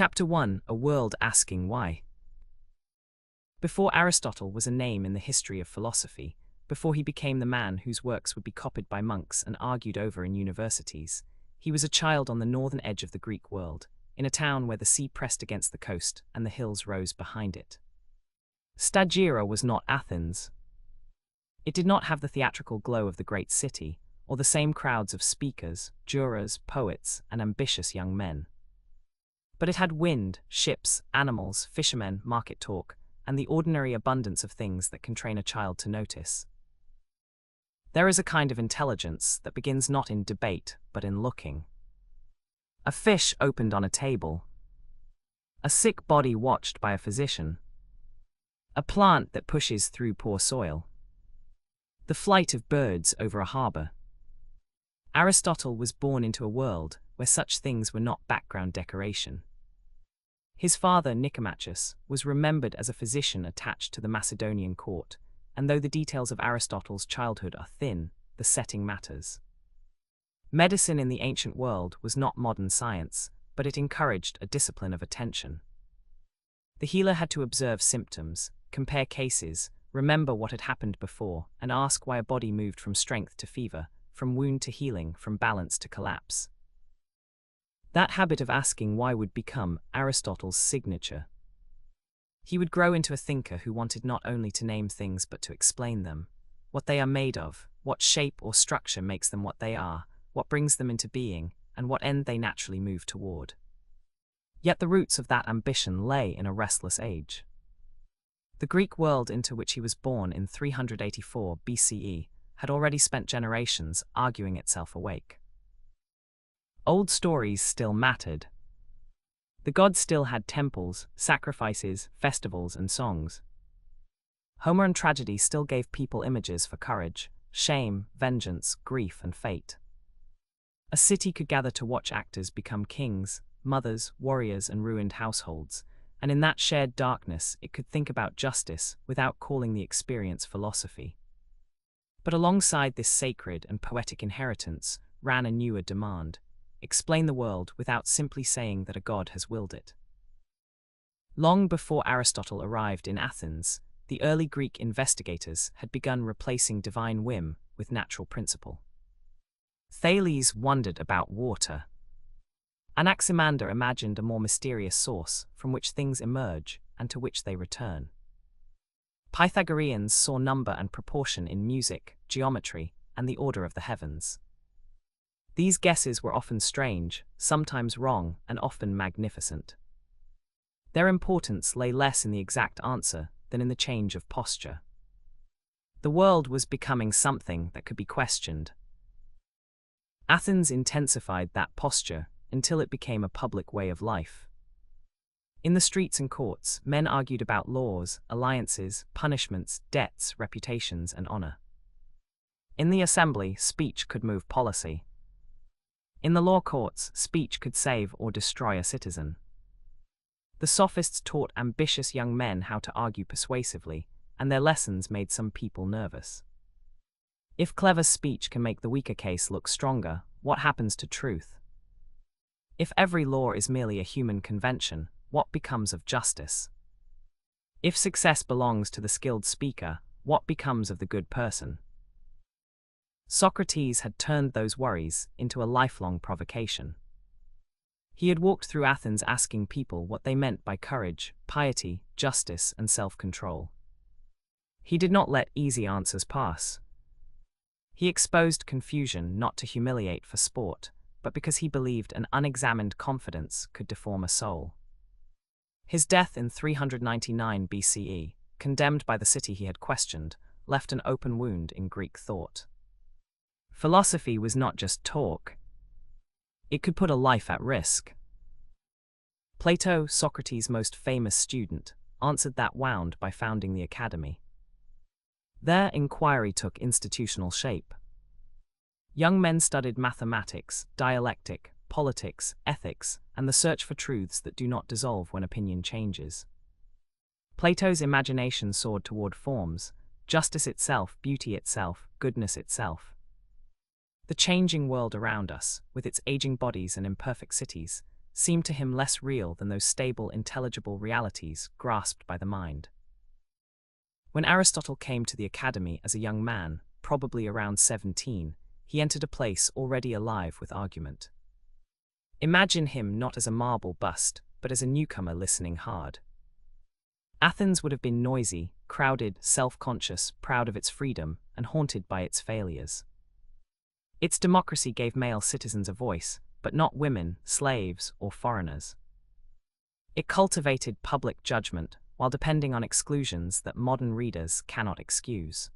Chapter 1: A World Asking Why. Before Aristotle was a name in the history of philosophy, before he became the man whose works would be copied by monks and argued over in universities, he was a child on the northern edge of the Greek world, in a town where the sea pressed against the coast and the hills rose behind it. Stagira was not Athens. It did not have the theatrical glow of the great city, or the same crowds of speakers, jurors, poets, and ambitious young men. But it had wind, ships, animals, fishermen, market talk, and the ordinary abundance of things that can train a child to notice. There is a kind of intelligence that begins not in debate, but in looking. A fish opened on a table. A sick body watched by a physician. A plant that pushes through poor soil. The flight of birds over a harbor. Aristotle was born into a world where such things were not background decoration. His father, Nicomachus, was remembered as a physician attached to the Macedonian court, and though the details of Aristotle's childhood are thin, the setting matters. Medicine in the ancient world was not modern science, but it encouraged a discipline of attention. The healer had to observe symptoms, compare cases, remember what had happened before, and ask why a body moved from strength to fever, from wound to healing, from balance to collapse. That habit of asking why would become Aristotle's signature. He would grow into a thinker who wanted not only to name things but to explain them, what they are made of, what shape or structure makes them what they are, what brings them into being, and what end they naturally move toward. Yet the roots of that ambition lay in a restless age. The Greek world into which he was born in 384 BCE had already spent generations arguing itself awake. Old stories still mattered. The gods still had temples, sacrifices, festivals, and songs. Homer and tragedy still gave people images for courage, shame, vengeance, grief, and fate. A city could gather to watch actors become kings, mothers, warriors, and ruined households, and in that shared darkness it could think about justice without calling the experience philosophy. But alongside this sacred and poetic inheritance ran a newer demand: explain the world without simply saying that a god has willed it. Long before Aristotle arrived in Athens, the early Greek investigators had begun replacing divine whim with natural principle. Thales wondered about water. Anaximander imagined a more mysterious source from which things emerge and to which they return. Pythagoreans saw number and proportion in music, geometry, and the order of the heavens. These guesses were often strange, sometimes wrong, and often magnificent. Their importance lay less in the exact answer than in the change of posture. The world was becoming something that could be questioned. Athens intensified that posture until it became a public way of life. In the streets and courts, men argued about laws, alliances, punishments, debts, reputations, and honor. In the assembly, speech could move policy. In the law courts, speech could save or destroy a citizen. The sophists taught ambitious young men how to argue persuasively, and their lessons made some people nervous. If clever speech can make the weaker case look stronger, what happens to truth? If every law is merely a human convention, what becomes of justice? If success belongs to the skilled speaker, what becomes of the good person? Socrates had turned those worries into a lifelong provocation. He had walked through Athens asking people what they meant by courage, piety, justice, and self-control. He did not let easy answers pass. He exposed confusion not to humiliate for sport, but because he believed an unexamined confidence could deform a soul. His death in 399 BCE, condemned by the city he had questioned, left an open wound in Greek thought. Philosophy was not just talk. It could put a life at risk. Plato, Socrates' most famous student, answered that wound by founding the academy. Their inquiry took institutional shape. Young men studied mathematics, dialectic, politics, ethics, and the search for truths that do not dissolve when opinion changes. Plato's imagination soared toward forms, justice itself, beauty itself, goodness itself. The changing world around us, with its aging bodies and imperfect cities, seemed to him less real than those stable, intelligible realities grasped by the mind. When Aristotle came to the academy as a young man, probably around 17, he entered a place already alive with argument. Imagine him not as a marble bust, but as a newcomer listening hard. Athens would have been noisy, crowded, self-conscious, proud of its freedom, and haunted by its failures. Its democracy gave male citizens a voice, but not women, slaves, or foreigners. It cultivated public judgment, while depending on exclusions that modern readers cannot excuse.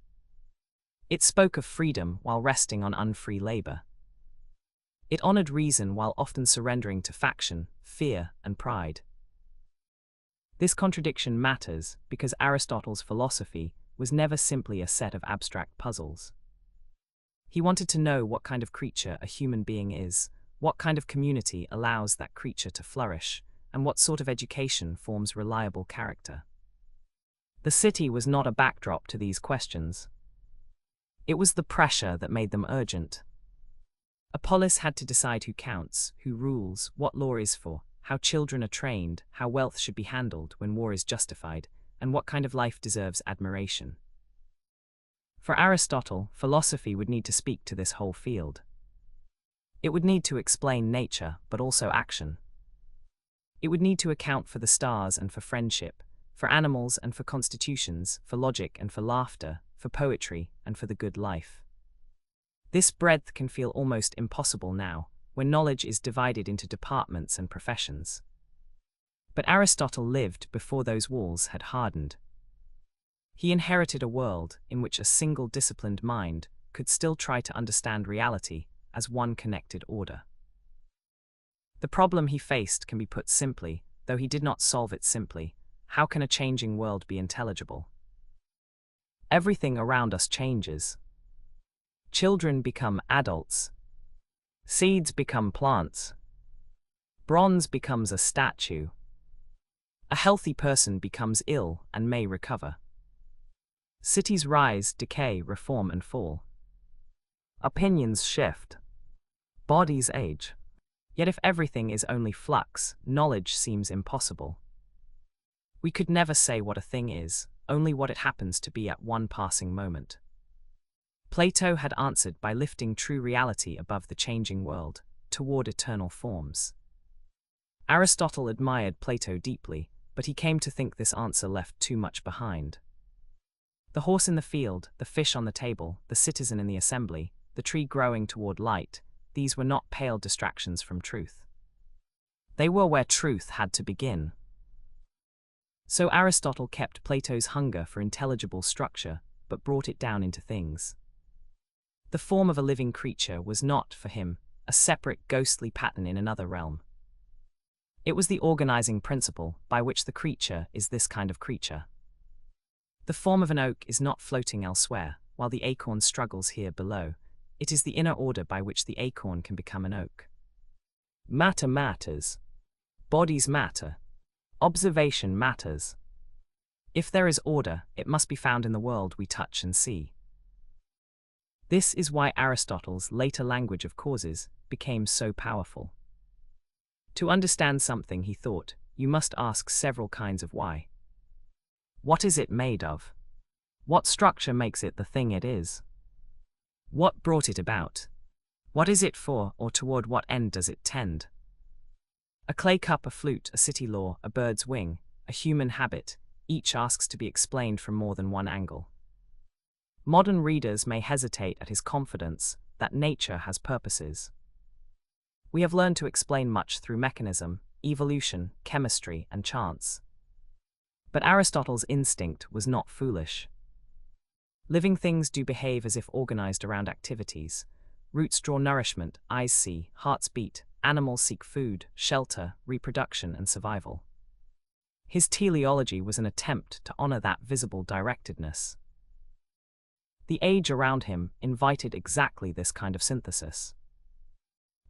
It spoke of freedom while resting on unfree labor. It honored reason while often surrendering to faction, fear, and pride. This contradiction matters because Aristotle's philosophy was never simply a set of abstract puzzles. He wanted to know what kind of creature a human being is, what kind of community allows that creature to flourish, and what sort of education forms reliable character. The city was not a backdrop to these questions. It was the pressure that made them urgent. A polis had to decide who counts, who rules, what law is for, how children are trained, how wealth should be handled when war is justified, and what kind of life deserves admiration. For Aristotle, philosophy would need to speak to this whole field. It would need to explain nature, but also action. It would need to account for the stars and for friendship, for animals and for constitutions, for logic and for laughter, for poetry and for the good life. This breadth can feel almost impossible now, when knowledge is divided into departments and professions. But Aristotle lived before those walls had hardened. He inherited a world in which a single disciplined mind could still try to understand reality as one connected order. The problem he faced can be put simply, though he did not solve it simply: how can a changing world be intelligible? Everything around us changes. Children become adults. Seeds become plants. Bronze becomes a statue. A healthy person becomes ill and may recover. Cities rise, decay, reform, and fall. Opinions shift. Bodies age. Yet if everything is only flux, knowledge seems impossible. We could never say what a thing is, only what it happens to be at one passing moment. Plato had answered by lifting true reality above the changing world, toward eternal forms. Aristotle admired Plato deeply, but he came to think this answer left too much behind. The horse in the field, the fish on the table, the citizen in the assembly, the tree growing toward light, these were not pale distractions from truth. They were where truth had to begin. So Aristotle kept Plato's hunger for intelligible structure, but brought it down into things. The form of a living creature was not, for him, a separate ghostly pattern in another realm. It was the organizing principle by which the creature is this kind of creature. The form of an oak is not floating elsewhere, while the acorn struggles here below. It is the inner order by which the acorn can become an oak. Matter matters. Bodies matter. Observation matters. If there is order, it must be found in the world we touch and see. This is why Aristotle's later language of causes became so powerful. To understand something, he thought, you must ask several kinds of why. What is it made of? What structure makes it the thing it is? What brought it about? What is it for, or toward what end does it tend? A clay cup, a flute, a city law, a bird's wing, a human habit, each asks to be explained from more than one angle. Modern readers may hesitate at his confidence that nature has purposes. We have learned to explain much through mechanism, evolution, chemistry, and chance. But Aristotle's instinct was not foolish. Living things do behave as if organized around activities. Roots draw nourishment, eyes see, hearts beat, animals seek food, shelter, reproduction, and survival. His teleology was an attempt to honor that visible directedness. The age around him invited exactly this kind of synthesis.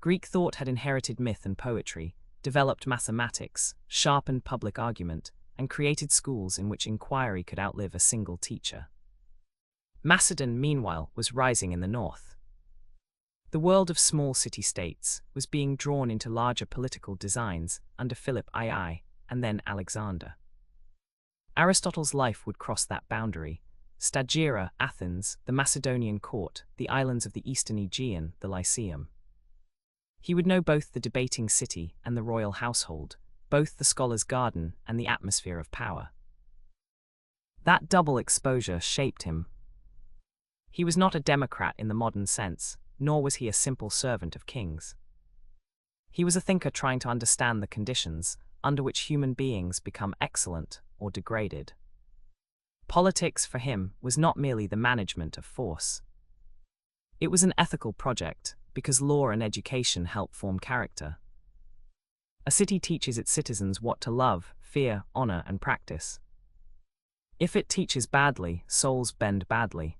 Greek thought had inherited myth and poetry, developed mathematics, sharpened public argument, and created schools in which inquiry could outlive a single teacher. Macedon, meanwhile, was rising in the north. The world of small city-states was being drawn into larger political designs under Philip II and then Alexander. Aristotle's life would cross that boundary. Stagira, Athens, the Macedonian court, the islands of the eastern Aegean, the Lyceum. He would know both the debating city and the royal household, both the scholar's garden and the atmosphere of power. That double exposure shaped him. He was not a democrat in the modern sense, nor was he a simple servant of kings. He was a thinker trying to understand the conditions under which human beings become excellent or degraded. Politics for him was not merely the management of force. It was an ethical project, because law and education help form character. A city teaches its citizens what to love, fear, honor, and practice. If it teaches badly, souls bend badly.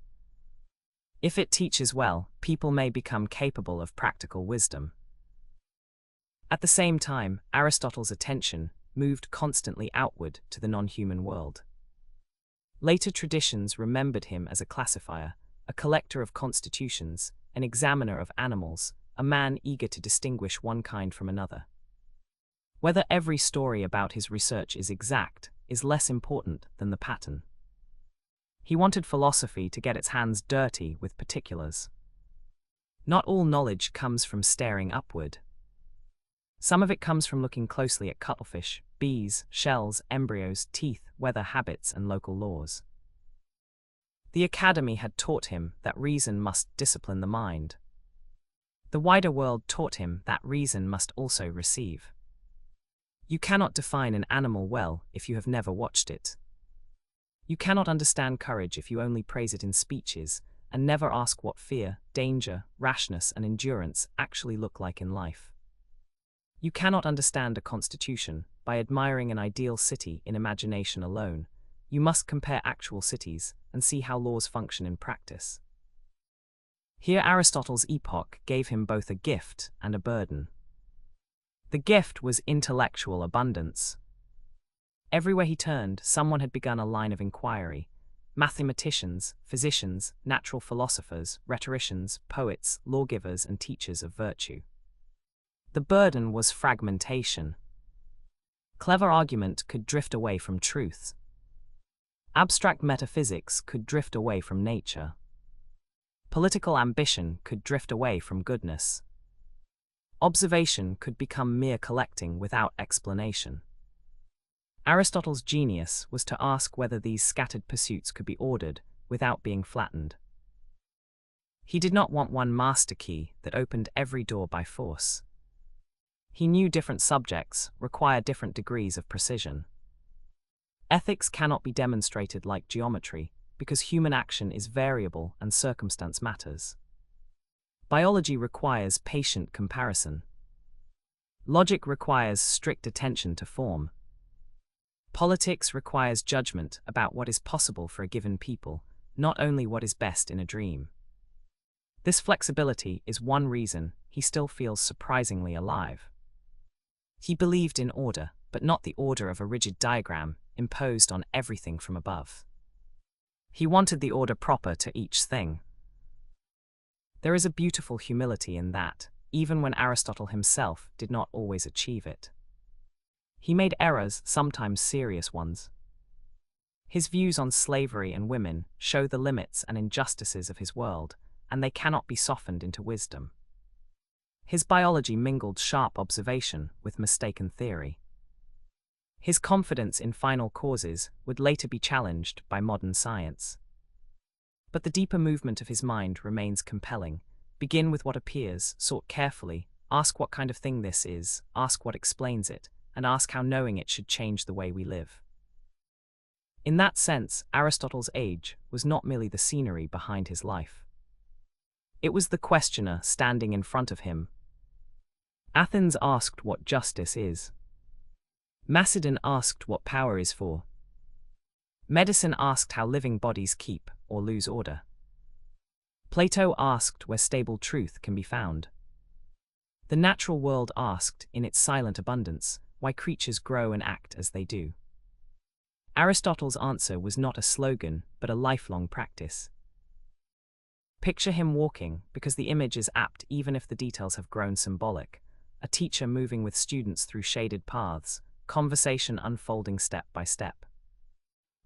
If it teaches well, people may become capable of practical wisdom. At the same time, Aristotle's attention moved constantly outward to the non-human world. Later traditions remembered him as a classifier, a collector of constitutions, an examiner of animals, a man eager to distinguish one kind from another. Whether every story about his research is exact is less important than the pattern. He wanted philosophy to get its hands dirty with particulars. Not all knowledge comes from staring upward. Some of it comes from looking closely at cuttlefish, bees, shells, embryos, teeth, weather habits, and local laws. The academy had taught him that reason must discipline the mind. The wider world taught him that reason must also receive. You cannot define an animal well if you have never watched it. You cannot understand courage if you only praise it in speeches, and never ask what fear, danger, rashness, and endurance actually look like in life. You cannot understand a constitution by admiring an ideal city in imagination alone. You must compare actual cities and see how laws function in practice. Here Aristotle's epoch gave him both a gift and a burden. The gift was intellectual abundance. Everywhere he turned, someone had begun a line of inquiry. Mathematicians, physicians, natural philosophers, rhetoricians, poets, lawgivers, and teachers of virtue. The burden was fragmentation. Clever argument could drift away from truth. Abstract metaphysics could drift away from nature. Political ambition could drift away from goodness. Observation could become mere collecting without explanation. Aristotle's genius was to ask whether these scattered pursuits could be ordered without being flattened. He did not want one master key that opened every door by force. He knew different subjects require different degrees of precision. Ethics cannot be demonstrated like geometry because human action is variable and circumstance matters. Biology requires patient comparison. Logic requires strict attention to form. Politics requires judgment about what is possible for a given people, not only what is best in a dream. This flexibility is one reason he still feels surprisingly alive. He believed in order, but not the order of a rigid diagram imposed on everything from above. He wanted the order proper to each thing. There is a beautiful humility in that, even when Aristotle himself did not always achieve it. He made errors, sometimes serious ones. His views on slavery and women show the limits and injustices of his world, and they cannot be softened into wisdom. His biology mingled sharp observation with mistaken theory. His confidence in final causes would later be challenged by modern science. But the deeper movement of his mind remains compelling. Begin with what appears, sort carefully, ask what kind of thing this is, ask what explains it, and ask how knowing it should change the way we live. In that sense, Aristotle's age was not merely the scenery behind his life. It was the questioner standing in front of him. Athens asked what justice is. Macedon asked what power is for. Medicine asked how living bodies keep or lose order. Plato asked where stable truth can be found. The natural world asked, in its silent abundance, why creatures grow and act as they do. Aristotle's answer was not a slogan, but a lifelong practice. Picture him walking, because the image is apt even if the details have grown symbolic. A teacher moving with students through shaded paths, conversation unfolding step by step.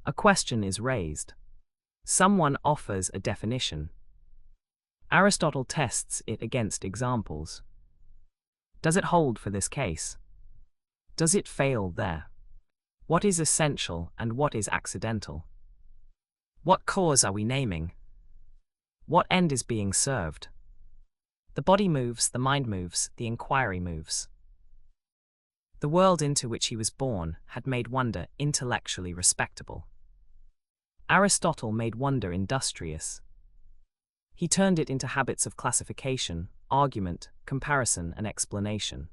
A question is raised. Someone offers a definition. Aristotle tests it against examples. Does it hold for this case? Does it fail there? What is essential and what is accidental? What cause are we naming? What end is being served? The body moves, the mind moves, the inquiry moves. The world into which he was born had made wonder intellectually respectable. Aristotle made wonder industrious. He turned it into habits of classification, argument, comparison, and explanation.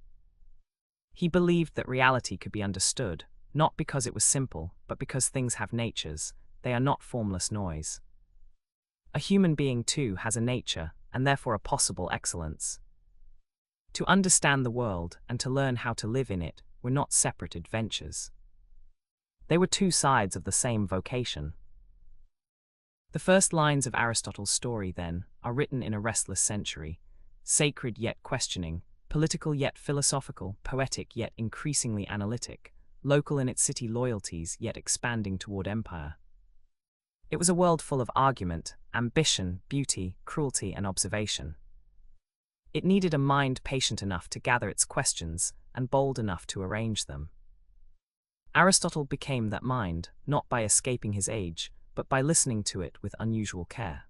He believed that reality could be understood, not because it was simple, but because things have natures, they are not formless noise. A human being too has a nature, and therefore a possible excellence. To understand the world and to learn how to live in it were not separate adventures. They were two sides of the same vocation. The first lines of Aristotle's story, then, are written in a restless century, sacred yet questioning, political yet philosophical, poetic yet increasingly analytic, local in its city loyalties yet expanding toward empire. It was a world full of argument, ambition, beauty, cruelty, and observation. It needed a mind patient enough to gather its questions and bold enough to arrange them. Aristotle became that mind, not by escaping his age, but by listening to it with unusual care.